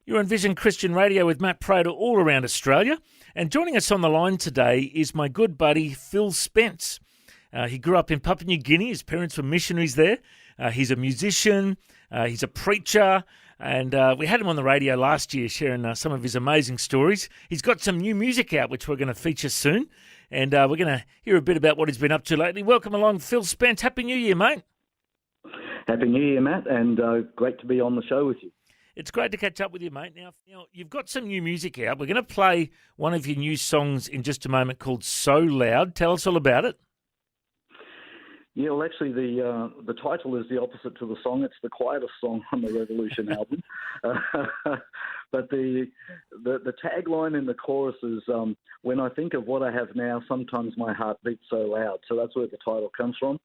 You're on Vision Christian Radio with Matt Prater all around Australia. And joining us on the line today is my good buddy Phil Spence. He grew up in Papua New Guinea. His parents were missionaries there. He's a musician. He's a preacher. And we had him on the radio last year sharing some of his amazing stories. He's got some new music out, which we're going to feature soon. And we're going to hear a bit about what he's been up to lately. Welcome along, Phil Spence. Happy New Year, mate. Happy New Year, Matt, and great to be on the show with you. It's great to catch up with you, mate. Now, you've got some new music out. We're going to play one of your new songs in just a moment called So Loud. Tell us all about it. Yeah, well, actually, the title is the opposite to the song. It's the quietest song on the Revolution album. But the tagline in the chorus is, when I think of what I have now, sometimes my heart beats so loud. So that's where the title comes from.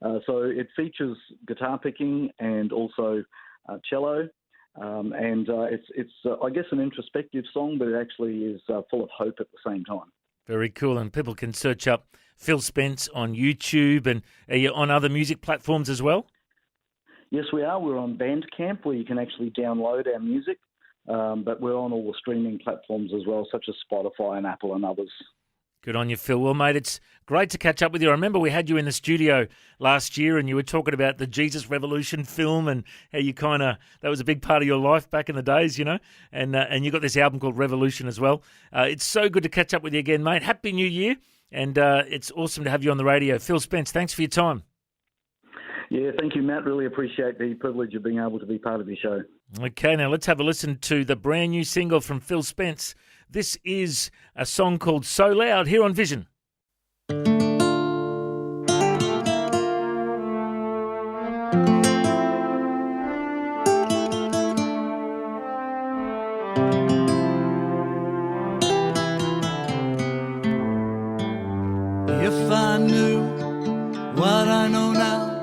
So it features guitar picking and also cello. It's I guess, an introspective song, but it actually is full of hope at the same time. Very cool. And people can search up Phil Spence on YouTube, and are you on other music platforms as well? Yes, we are. We're on Bandcamp, where you can actually download our music, but we're on all the streaming platforms as well, such as Spotify and Apple and others. Good on you, Phil. Well, mate, it's great to catch up with you. I remember we had you in the studio last year and you were talking about the Jesus Revolution film and how you that was a big part of your life back in the days, you know, and you got this album called Revolution as well. It's so good to catch up with you again, mate. Happy New Year, and it's awesome to have you on the radio. Phil Spence, thanks for your time. Yeah, thank you, Matt. Really appreciate the privilege of being able to be part of your show. Okay, now let's have a listen to the brand new single from Phil Spence. This is a song called So Loud here on Vision. If I knew what I know now,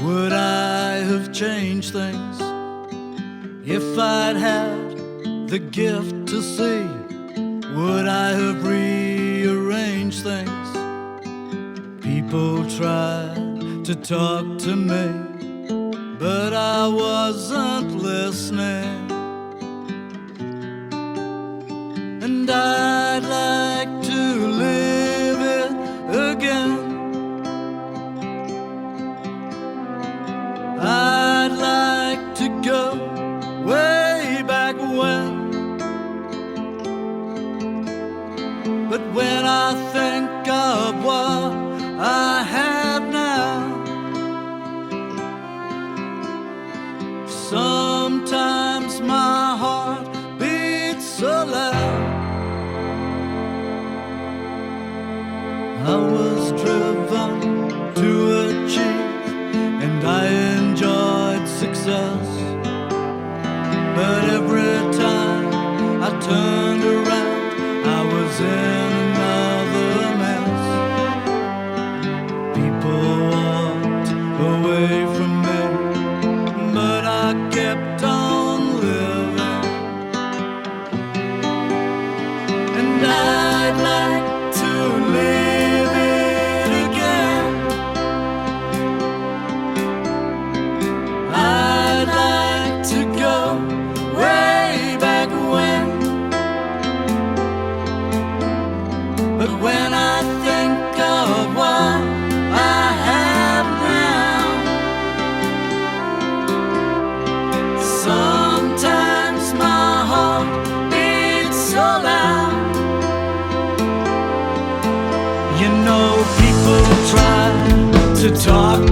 would I have changed things? If I'd had the gift to see, would I have rearranged things? People tried to talk to me, but I wasn't listening. And I'd like to live it again. I'd like to go way back when. But when I think of what I have now, sometimes my heart beats so loud. I was driven to achieve, and I enjoyed success. But every time I turned around, I was in another mess. People walked away from me, but I kept on living. And I'd like to live it again. I'd like to go way back when. But when I think of what I have now, sometimes my heart beats so loud. You know, people try to talk